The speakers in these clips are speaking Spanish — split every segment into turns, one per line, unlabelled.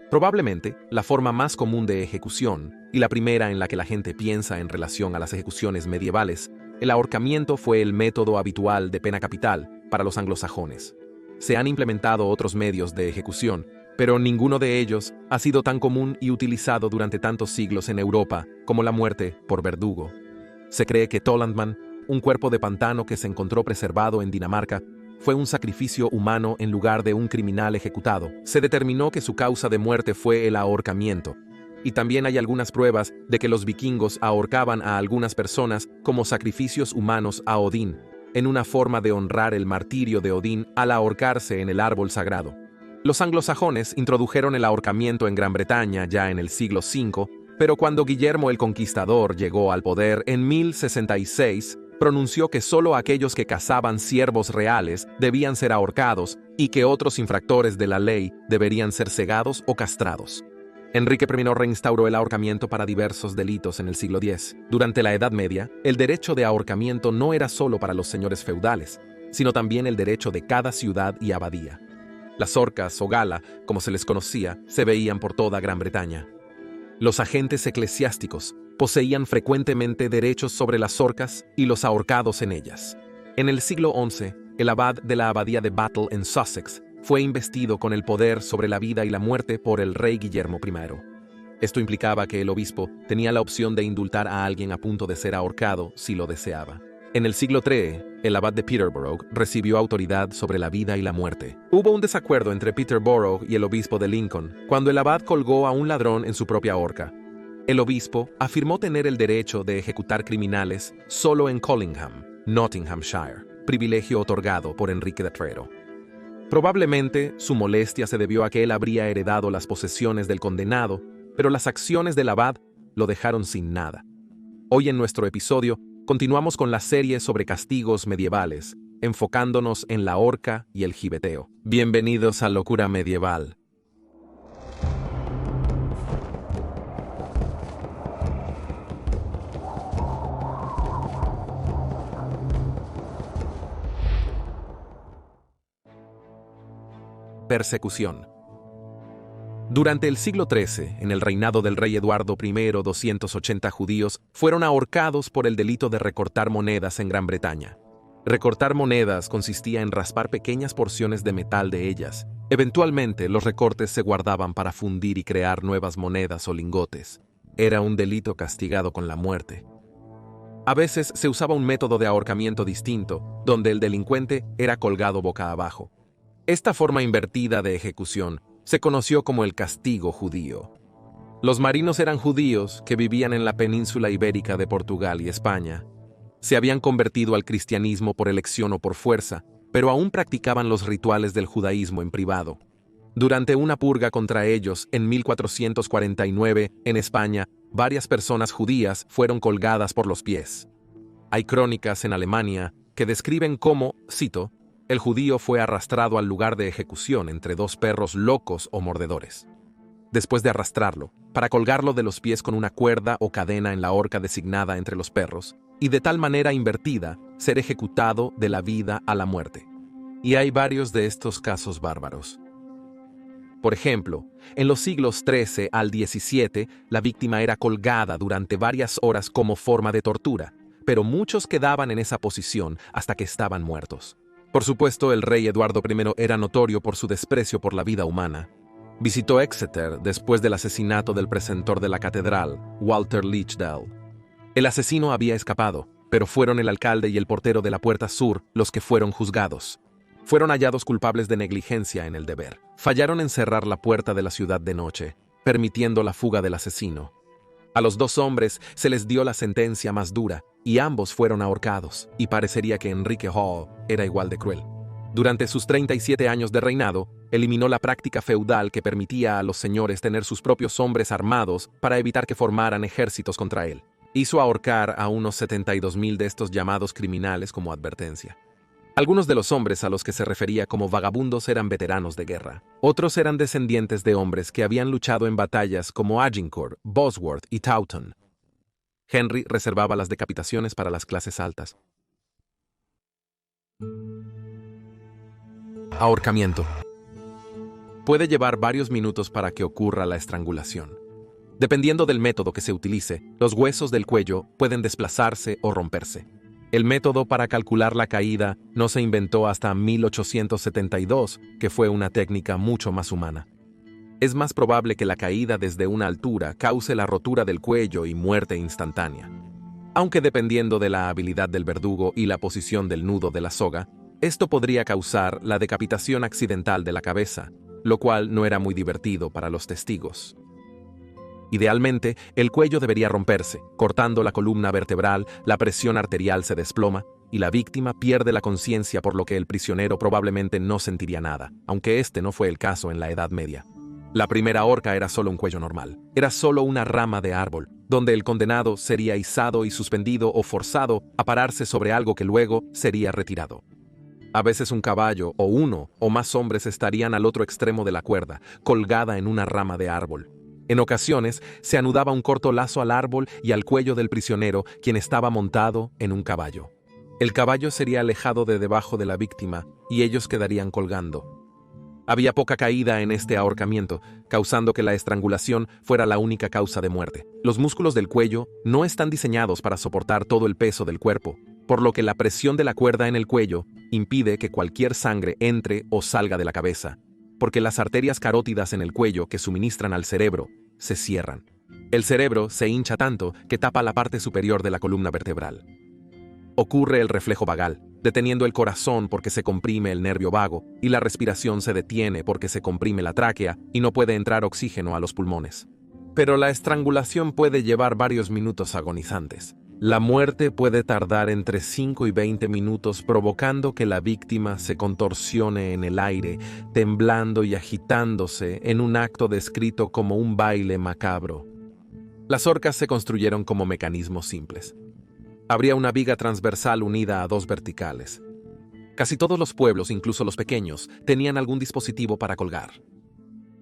Probablemente, la forma más común de ejecución, y la primera en la que la gente piensa en relación a las ejecuciones medievales, el ahorcamiento fue el método habitual de pena capital para los anglosajones. Se han implementado otros medios de ejecución, pero ninguno de ellos ha sido tan común y utilizado durante tantos siglos en Europa como la muerte por verdugo. Se cree que Tollundman, un cuerpo de pantano que se encontró preservado en Dinamarca, fue un sacrificio humano en lugar de un criminal ejecutado. Se determinó que su causa de muerte fue el ahorcamiento. Y también hay algunas pruebas de que los vikingos ahorcaban a algunas personas como sacrificios humanos a Odín, en una forma de honrar el martirio de Odín al ahorcarse en el árbol sagrado. Los anglosajones introdujeron el ahorcamiento en Gran Bretaña ya en el siglo V, pero cuando Guillermo el Conquistador llegó al poder en 1066, pronunció que solo aquellos que cazaban ciervos reales debían ser ahorcados y que otros infractores de la ley deberían ser cegados o castrados. Enrique I reinstauró el ahorcamiento para diversos delitos en el siglo X. Durante la Edad Media, el derecho de ahorcamiento no era solo para los señores feudales, sino también el derecho de cada ciudad y abadía. Las orcas o gala, como se les conocía, se veían por toda Gran Bretaña. Los agentes eclesiásticos poseían frecuentemente derechos sobre las orcas y los ahorcados en ellas. En el siglo XI, el abad de la abadía de Battle en Sussex fue investido con el poder sobre la vida y la muerte por el rey Guillermo I. Esto implicaba que el obispo tenía la opción de indultar a alguien a punto de ser ahorcado si lo deseaba. En el siglo III, el abad de Peterborough recibió autoridad sobre la vida y la muerte. Hubo un desacuerdo entre Peterborough y el obispo de Lincoln cuando el abad colgó a un ladrón en su propia horca. El obispo afirmó tener el derecho de ejecutar criminales solo en Collingham, Nottinghamshire, privilegio otorgado por Enrique III. Probablemente su molestia se debió a que él habría heredado las posesiones del condenado, pero las acciones del abad lo dejaron sin nada. Hoy en nuestro episodio continuamos con la serie sobre castigos medievales, enfocándonos en la horca y el jibeteo. Bienvenidos a Locura Medieval. Persecución. Durante el siglo XIII, en el reinado del rey Eduardo I, 280 judíos fueron ahorcados por el delito de recortar monedas en Gran Bretaña. Recortar monedas consistía en raspar pequeñas porciones de metal de ellas. Eventualmente, los recortes se guardaban para fundir y crear nuevas monedas o lingotes. Era un delito castigado con la muerte. A veces se usaba un método de ahorcamiento distinto, donde el delincuente era colgado boca abajo. Esta forma invertida de ejecución se conoció como el castigo judío. Los marinos eran judíos que vivían en la península ibérica de Portugal y España. Se habían convertido al cristianismo por elección o por fuerza, pero aún practicaban los rituales del judaísmo en privado. Durante una purga contra ellos, en 1449, en España, varias personas judías fueron colgadas por los pies. Hay crónicas en Alemania que describen cómo, cito, el judío fue arrastrado al lugar de ejecución entre dos perros locos o mordedores. Después de arrastrarlo, para colgarlo de los pies con una cuerda o cadena en la horca designada entre los perros, y de tal manera invertida, ser ejecutado de la vida a la muerte. Y hay varios de estos casos bárbaros. Por ejemplo, en los siglos XIII al XVII, la víctima era colgada durante varias horas como forma de tortura, pero muchos quedaban en esa posición hasta que estaban muertos. Por supuesto, el rey Eduardo I era notorio por su desprecio por la vida humana. Visitó Exeter después del asesinato del precentor de la catedral, Walter Lichdale. El asesino había escapado, pero fueron el alcalde y el portero de la Puerta Sur los que fueron juzgados. Fueron hallados culpables de negligencia en el deber. Fallaron en cerrar la puerta de la ciudad de noche, permitiendo la fuga del asesino. A los dos hombres se les dio la sentencia más dura, y ambos fueron ahorcados, y parecería que Enrique Hall era igual de cruel. Durante sus 37 años de reinado, eliminó la práctica feudal que permitía a los señores tener sus propios hombres armados para evitar que formaran ejércitos contra él. Hizo ahorcar a unos 72,000 de estos llamados criminales como advertencia. Algunos de los hombres a los que se refería como vagabundos eran veteranos de guerra. Otros eran descendientes de hombres que habían luchado en batallas como Agincourt, Bosworth y Towton. Henry reservaba las decapitaciones para las clases altas. Ahorcamiento. Puede llevar varios minutos para que ocurra la estrangulación. Dependiendo del método que se utilice, los huesos del cuello pueden desplazarse o romperse. El método para calcular la caída no se inventó hasta 1872, que fue una técnica mucho más humana. Es más probable que la caída desde una altura cause la rotura del cuello y muerte instantánea. Aunque dependiendo de la habilidad del verdugo y la posición del nudo de la soga, esto podría causar la decapitación accidental de la cabeza, lo cual no era muy divertido para los testigos. Idealmente, el cuello debería romperse, cortando la columna vertebral, la presión arterial se desploma y la víctima pierde la conciencia, por lo que el prisionero probablemente no sentiría nada, aunque este no fue el caso en la Edad Media. La primera horca era solo un cuello normal, era solo una rama de árbol, donde el condenado sería izado y suspendido o forzado a pararse sobre algo que luego sería retirado. A veces un caballo o uno o más hombres estarían al otro extremo de la cuerda, colgada en una rama de árbol. En ocasiones, se anudaba un corto lazo al árbol y al cuello del prisionero, quien estaba montado en un caballo. El caballo sería alejado de debajo de la víctima y ellos quedarían colgando. Había poca caída en este ahorcamiento, causando que la estrangulación fuera la única causa de muerte. Los músculos del cuello no están diseñados para soportar todo el peso del cuerpo, por lo que la presión de la cuerda en el cuello impide que cualquier sangre entre o salga de la cabeza, porque las arterias carótidas en el cuello que suministran al cerebro se cierran. El cerebro se hincha tanto que tapa la parte superior de la columna vertebral. Ocurre el reflejo vagal, deteniendo el corazón porque se comprime el nervio vago, y la respiración se detiene porque se comprime la tráquea y no puede entrar oxígeno a los pulmones. Pero la estrangulación puede llevar varios minutos agonizantes. La muerte puede tardar entre 5 y 20 minutos, provocando que la víctima se contorsione en el aire, temblando y agitándose en un acto descrito como un baile macabro. Las horcas se construyeron como mecanismos simples. Habría una viga transversal unida a dos verticales. Casi todos los pueblos, incluso los pequeños, tenían algún dispositivo para colgar.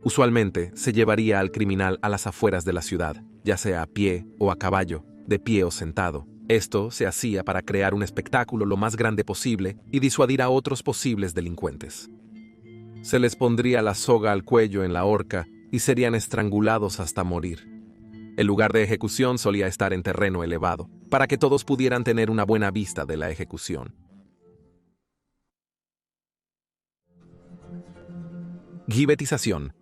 Usualmente se llevaría al criminal a las afueras de la ciudad, ya sea a pie o a caballo, de pie o sentado. Esto se hacía para crear un espectáculo lo más grande posible y disuadir a otros posibles delincuentes. Se les pondría la soga al cuello en la horca y serían estrangulados hasta morir. El lugar de ejecución solía estar en terreno elevado, para que todos pudieran tener una buena vista de la ejecución. Gibetización.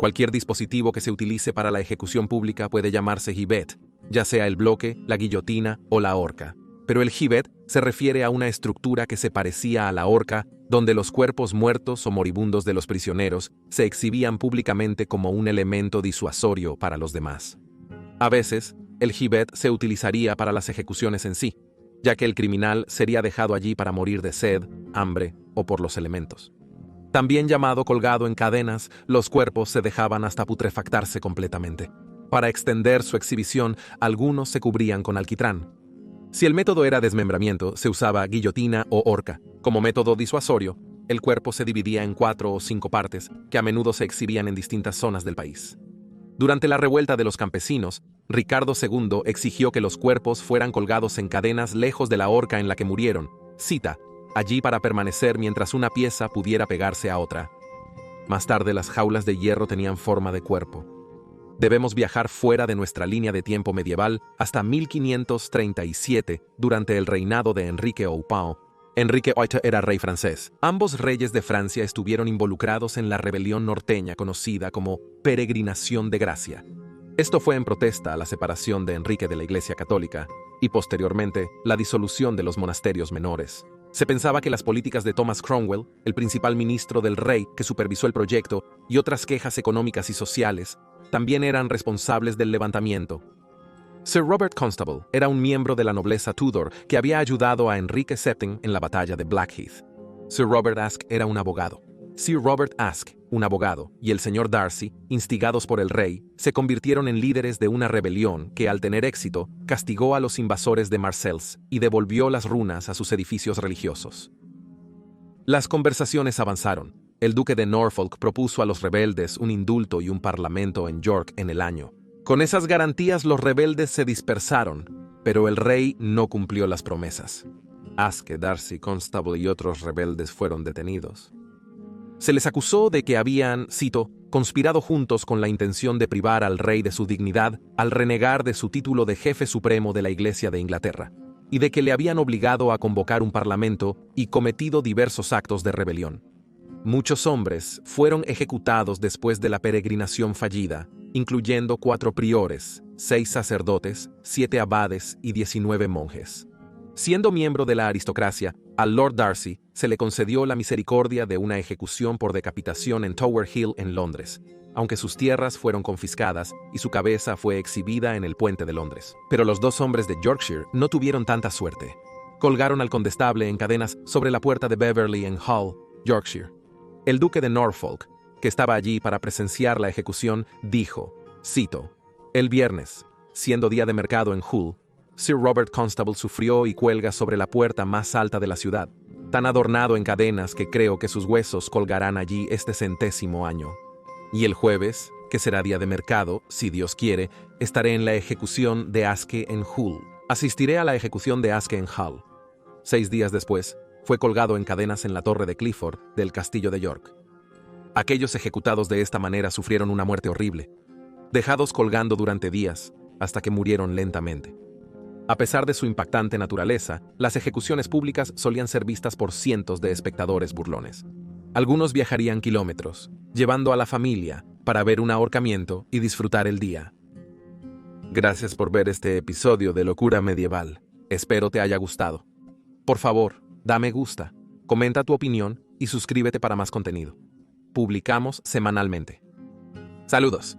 Cualquier dispositivo que se utilice para la ejecución pública puede llamarse gibet, ya sea el bloque, la guillotina o la horca. Pero el gibet se refiere a una estructura que se parecía a la horca, donde los cuerpos muertos o moribundos de los prisioneros se exhibían públicamente como un elemento disuasorio para los demás. A veces, el gibet se utilizaría para las ejecuciones en sí, ya que el criminal sería dejado allí para morir de sed, hambre o por los elementos. También llamado colgado en cadenas, los cuerpos se dejaban hasta putrefactarse completamente. Para extender su exhibición, algunos se cubrían con alquitrán. Si el método era desmembramiento, se usaba guillotina o horca. Como método disuasorio, el cuerpo se dividía en 4 o 5 partes, que a menudo se exhibían en distintas zonas del país. Durante la revuelta de los campesinos, Ricardo II exigió que los cuerpos fueran colgados en cadenas lejos de la horca en la que murieron, cita, allí para permanecer mientras una pieza pudiera pegarse a otra. Más tarde, las jaulas de hierro tenían forma de cuerpo. Debemos viajar fuera de nuestra línea de tiempo medieval hasta 1537, durante el reinado de Enrique VIII. Enrique VIII era rey francés. Ambos reyes de Francia estuvieron involucrados en la rebelión norteña conocida como Peregrinación de Gracia. Esto fue en protesta a la separación de Enrique de la Iglesia Católica y, posteriormente, la disolución de los monasterios menores. Se pensaba que las políticas de Thomas Cromwell, el principal ministro del rey que supervisó el proyecto, y otras quejas económicas y sociales, también eran responsables del levantamiento. Sir Robert Constable era un miembro de la nobleza Tudor que había ayudado a Enrique VII en la batalla de Blackheath. Sir Robert Aske era un abogado. Sir Robert Aske, un abogado, y el señor Darcy, instigados por el rey, se convirtieron en líderes de una rebelión que, al tener éxito, castigó a los invasores de Marseilles y devolvió las runas a sus edificios religiosos. Las conversaciones avanzaron. El duque de Norfolk propuso a los rebeldes un indulto y un parlamento en York en el año. Con esas garantías los rebeldes se dispersaron, pero el rey no cumplió las promesas. Aske, Darcy, Constable y otros rebeldes fueron detenidos. Se les acusó de que habían, cito, conspirado juntos con la intención de privar al rey de su dignidad al renegar de su título de jefe supremo de la Iglesia de Inglaterra, y de que le habían obligado a convocar un parlamento y cometido diversos actos de rebelión. Muchos hombres fueron ejecutados después de la peregrinación fallida, incluyendo 4 priores, 6 sacerdotes, 7 abades y 19 monjes. Siendo miembro de la aristocracia, al Lord Darcy se le concedió la misericordia de una ejecución por decapitación en Tower Hill en Londres, aunque sus tierras fueron confiscadas y su cabeza fue exhibida en el puente de Londres. Pero los 2 hombres de Yorkshire no tuvieron tanta suerte. Colgaron al condestable en cadenas sobre la puerta de Beverley en Hull, Yorkshire. El duque de Norfolk, que estaba allí para presenciar la ejecución, dijo, cito, «El viernes, siendo día de mercado en Hull, Sir Robert Constable sufrió y cuelga sobre la puerta más alta de la ciudad, tan adornado en cadenas que creo que sus huesos colgarán allí este 100º año. Y el jueves, que será día de mercado, si Dios quiere, estaré en la ejecución de Aske en Hull. Asistiré a la ejecución de Aske en Hull». 6 días después, fue colgado en cadenas en la torre de Clifford del castillo de York. Aquellos ejecutados de esta manera sufrieron una muerte horrible, dejados colgando durante días, hasta que murieron lentamente. A pesar de su impactante naturaleza, las ejecuciones públicas solían ser vistas por cientos de espectadores burlones. Algunos viajarían kilómetros, llevando a la familia para ver un ahorcamiento y disfrutar el día. Gracias por ver este episodio de Locura Medieval. Espero te haya gustado. Por favor, da me gusta, comenta tu opinión y suscríbete para más contenido. Publicamos semanalmente. Saludos.